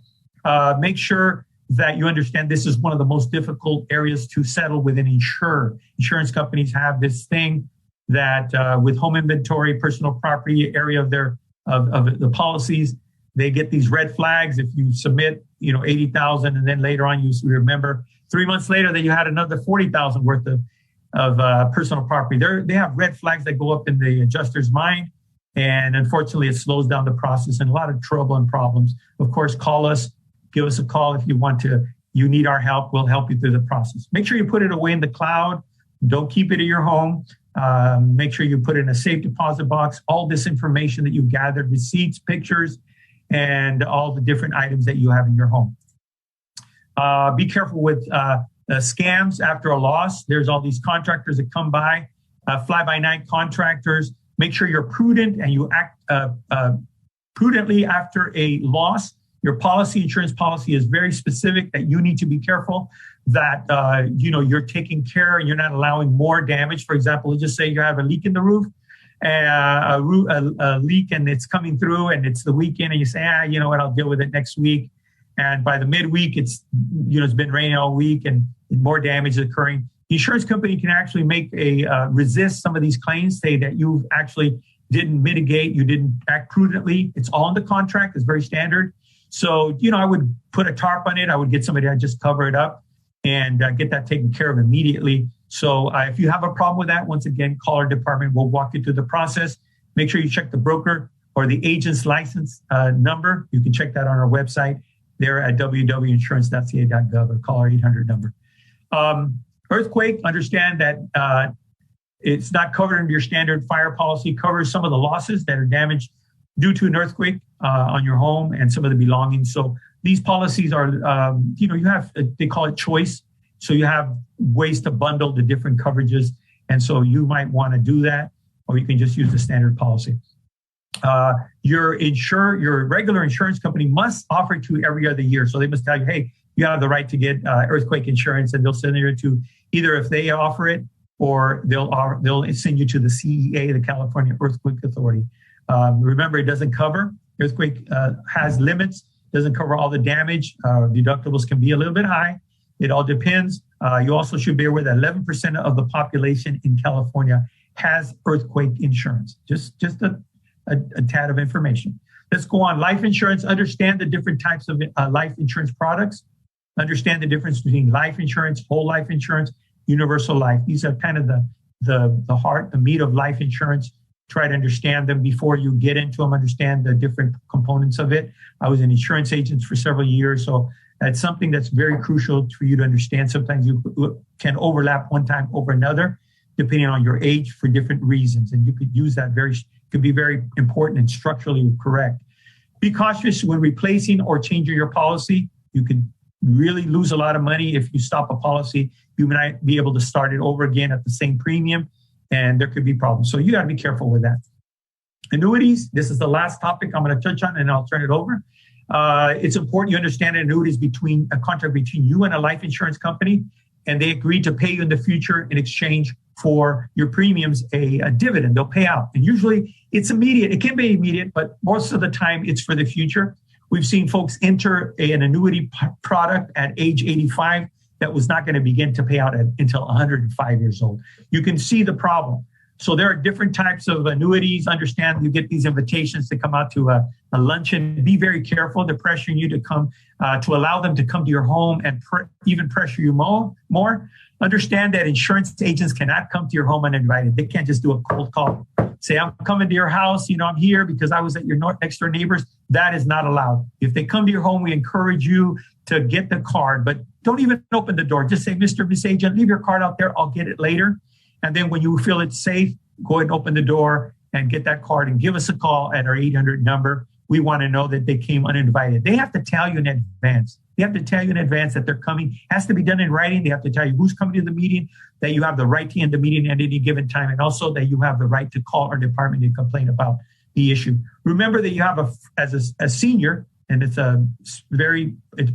Make sure that you understand this is one of the most difficult areas to settle with an insurer. Insurance companies have this thing that with home inventory, personal property area of the policies, they get these red flags. If you submit, 80,000, and then later on you remember 3 months later that you had another 40,000 worth of personal property. They have red flags that go up in the adjuster's mind, and unfortunately, it slows down the process and a lot of trouble and problems. Of course, call us. Give us a call if you need our help. We'll help you through the process. Make sure you put it away in the cloud. Don't keep it in your home. Make sure you put it in a safe deposit box. All this information that you've gathered, receipts, pictures, and all the different items that you have in your home. Be careful with scams after a loss. There's all these contractors that come by, fly-by-night contractors. Make sure you're prudent and you act prudently after a loss. Your insurance policy is very specific that you need to be careful that, you're taking care and you're not allowing more damage. For example, let's just say you have a leak in the roof, a leak, and it's coming through and it's the weekend and you say, you know what, I'll deal with it next week. And by the midweek, it's been raining all week and more damage is occurring. The insurance company can actually make resist some of these claims, say that you actually didn't mitigate, you didn't act prudently. It's all in the contract. It's very standard. So, I would put a tarp on it. I would get somebody to just cover it up and get that taken care of immediately. So if you have a problem with that, once again, call our department. We'll walk you through the process. Make sure you check the broker or the agent's license number. You can check that on our website there at www.insurance.ca.gov or call our 800 number. Earthquake, understand that It's not covered under your standard fire policy. Covers some of the losses that are damaged due to an earthquake on your home and some of the belongings. So these policies are, you have, they call it choice. So you have ways to bundle the different coverages. And so you might want to do that, or you can just use the standard policy. Your regular insurance company must offer it to you every other year. So they must tell you, hey, you have the right to get earthquake insurance, and they'll send you to either if they offer it, or they'll send you to the CEA, the California Earthquake Authority. Remember, it doesn't cover. Earthquake has limits, doesn't cover all the damage. Deductibles can be a little bit high. It all depends. You also should be aware that 11% of the population in California has earthquake insurance. Just a tad of information. Let's go on. Life insurance. Understand the different types of life insurance products. Understand the difference between life insurance, whole life insurance, universal life. These are kind of the heart, the meat of life insurance. Try to understand them before you get into them. Understand the different components of it. I was an insurance agent for several years, so that's something that's very crucial for you to understand. Sometimes you can overlap one time over another, depending on your age for different reasons, and you could use that could be very important and structurally correct. Be cautious when replacing or changing your policy. You could really lose a lot of money if you stop a policy. You might be able to start it over again at the same premium, and there could be problems. So you got to be careful with that. Annuities. This is the last topic I'm going to touch on, and I'll turn it over. It's important you understand annuities between a contract between you and a life insurance company, and they agree to pay you in the future in exchange for your premiums a dividend. They'll pay out. And usually it's immediate. It can be immediate, but most of the time it's for the future. We've seen folks enter an annuity product at age 85 that was not going to begin to pay out until 105 years old. You can see the problem. So there are different types of annuities. Understand you get these invitations to come out to a luncheon. Be very careful. They're pressuring you to come, to allow them to come to your home and even pressure you more. Understand that insurance agents cannot come to your home uninvited. They can't just do a cold call. Say, I'm coming to your house. I'm here because I was at your next door neighbors. That is not allowed. If they come to your home, we encourage you to get the card, but don't even open the door. Just say, Mr. Miss Agent, leave your card out there. I'll get it later. And then when you feel it's safe, go ahead and open the door and get that card and give us a call at our 800 number. We want to know that they came uninvited. They have to tell you in advance. They have to tell you in advance that they're coming. It has to be done in writing. They have to tell you who's coming to the meeting, that you have the right to end the meeting at any given time, and also that you have the right to call our department and complain about the issue. Remember that you have as a senior, and it's a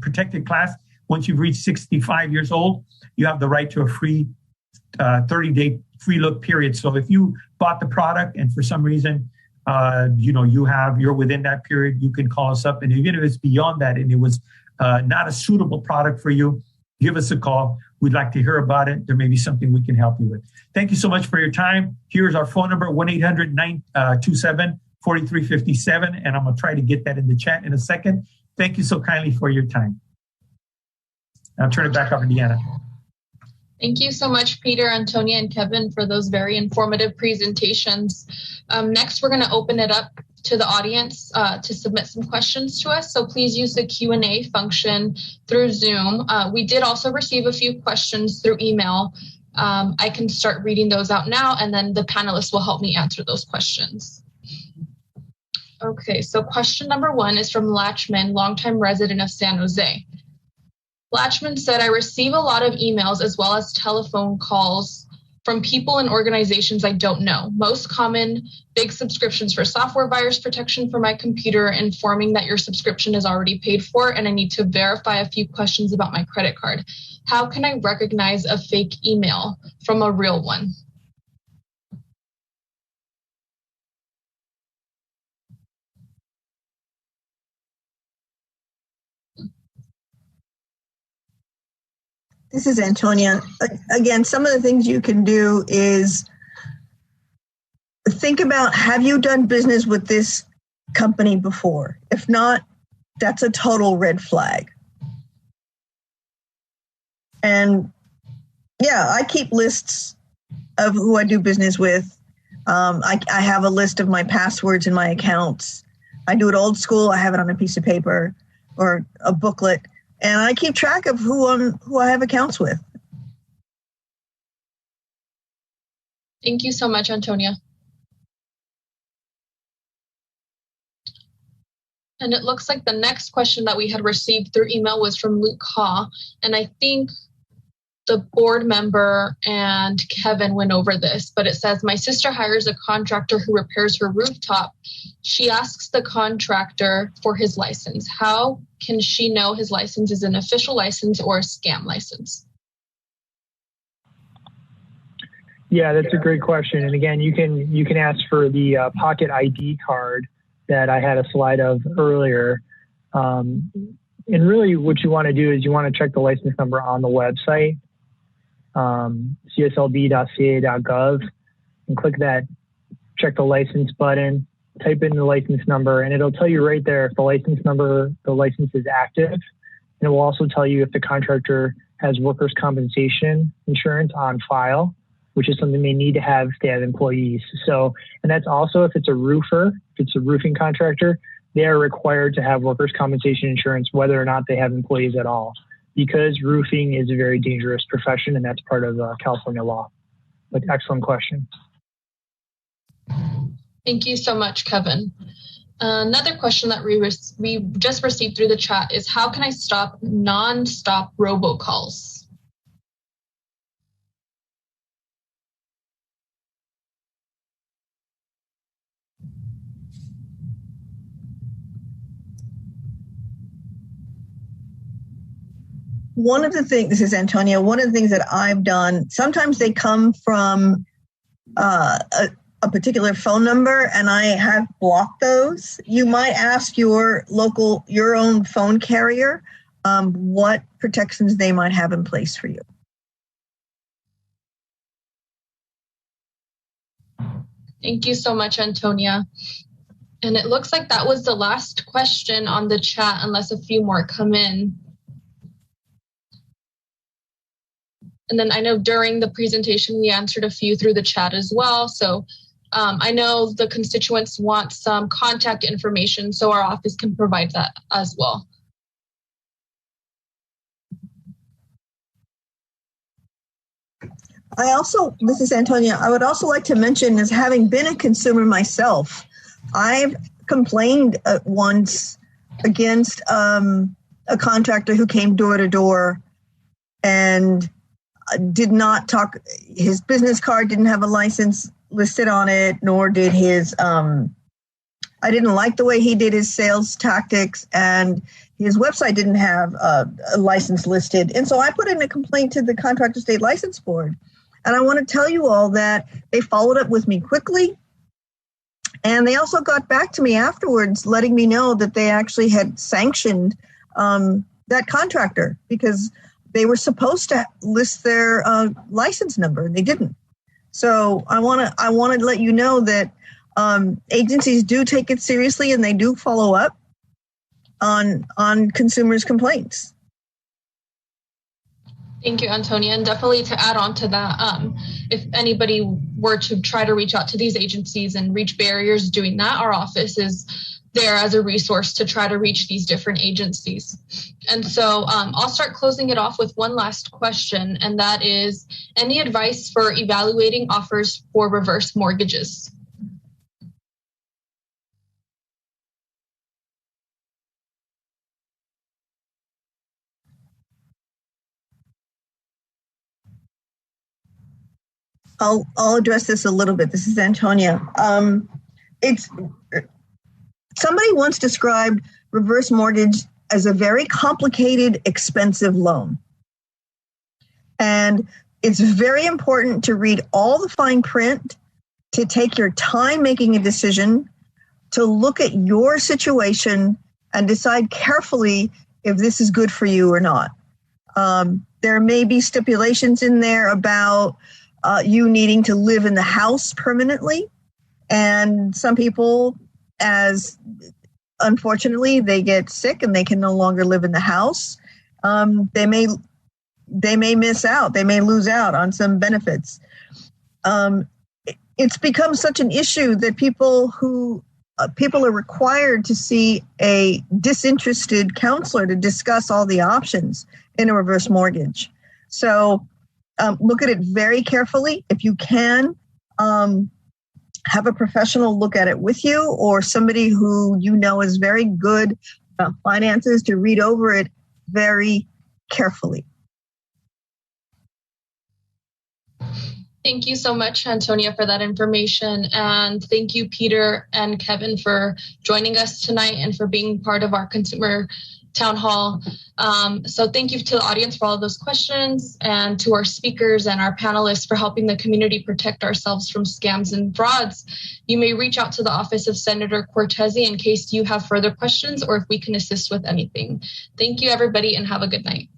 protected class. Once you've reached 65 years old, you have the right to a free 30-day free look period. So if you bought the product and for some reason, you're within that period, you can call us up. And even if it's beyond that and it was not a suitable product for you, give us a call. We'd like to hear about it. There may be something we can help you with. Thank you so much for your time. Here's our phone number, 1-800-927-4357. And I'm going to try to get that in the chat in a second. Thank you so kindly for your time. I'll turn it back over to Deanna. Thank you so much, Peter, Antonia, and Kevin, for those very informative presentations. Next, we're going to open it up to the audience to submit some questions to us. So please use the Q&A function through Zoom. We did also receive a few questions through email. I can start reading those out now, and then the panelists will help me answer those questions. Okay, so question number 1 is from Latchman, longtime resident of San Jose. Latchman said, I receive a lot of emails as well as telephone calls from people and organizations I don't know. Most common, big subscriptions for software virus protection for my computer, informing that your subscription is already paid for and I need to verify a few questions about my credit card. How can I recognize a fake email from a real one? This is Antonia. Again, some of the things you can do is think about, have you done business with this company before? If not, that's a total red flag. And yeah, I keep lists of who I do business with. I have a list of my passwords in my accounts. I do it old school. I have it on a piece of paper or a booklet. And I keep track of who I have accounts with. Thank you so much, Antonia. And it looks like the next question that we had received through email was from Luke Haw. And I think the board member and Kevin went over this, but it says, my sister hires a contractor who repairs her rooftop. She asks the contractor for his license. How can she know his license is an official license or a scam license? Yeah, that's a great question. And again, you can ask for the pocket ID card that I had a slide of earlier. And really what you want to do is you want to check the license number on the website, cslb.ca.gov, and click that check the license button, type in the license number, and it'll tell you right there if the license is active. And it will also tell you if the contractor has workers' compensation insurance on file, which is something they need to have if they have employees. So, and that's also if it's a roofer, if it's a roofing contractor, they are required to have workers' compensation insurance, whether or not they have employees at all, because roofing is a very dangerous profession, and that's part of California law. But excellent question. Thank you so much, Kevin. Another question that we just received through the chat is, how can I stop non-stop robocalls? One of the things, this is Antonia, one of the things that I've done, sometimes they come from a particular phone number, and I have blocked those. You might ask your own phone carrier what protections they might have in place for you. Thank you so much, Antonia. And it looks like that was the last question on the chat, unless a few more come in. And then I know during the presentation, we answered a few through the chat as well. So I know the constituents want some contact information, so our office can provide that as well. This is Antonia, I would also like to mention, as having been a consumer myself, I've complained once against a contractor who came door to door and did not talk, his business card didn't have a license listed on it, nor did his, I didn't like the way he did his sales tactics, and his website didn't have a license listed. And so I put in a complaint to the Contractor State License Board. And I want to tell you all that they followed up with me quickly. And they also got back to me afterwards, letting me know that they actually had sanctioned that contractor because they were supposed to list their license number. They didn't. So I want to let you know that agencies do take it seriously, and they do follow up on consumers' complaints. Thank you, Antonia. And definitely to add on to that, if anybody were to try to reach out to these agencies and reach barriers doing that, our office is there as a resource to try to reach these different agencies. And so I'll start closing it off with one last question, and that is, any advice for evaluating offers for reverse mortgages? I'll address this a little bit. This is Antonia. Somebody once described reverse mortgage as a very complicated, expensive loan. And it's very important to read all the fine print, to take your time making a decision, to look at your situation and decide carefully if this is good for you or not. There may be stipulations in there about you needing to live in the house permanently. And some people, as unfortunately they get sick and they can no longer live in the house, they may miss out. They may lose out on some benefits. It's become such an issue that people are required to see a disinterested counselor to discuss all the options in a reverse mortgage. So look at it very carefully. If you can, have a professional look at it with you, or somebody who you know is very good about finances to read over it very carefully. Thank you so much, Antonia, for that information. And thank you, Peter and Kevin, for joining us tonight and for being part of our consumer town hall. So thank you to the audience for all of those questions, and to our speakers and our panelists for helping the community protect ourselves from scams and frauds. You may reach out to the office of Senator Cortese in case you have further questions or if we can assist with anything. Thank you, everybody, and have a good night.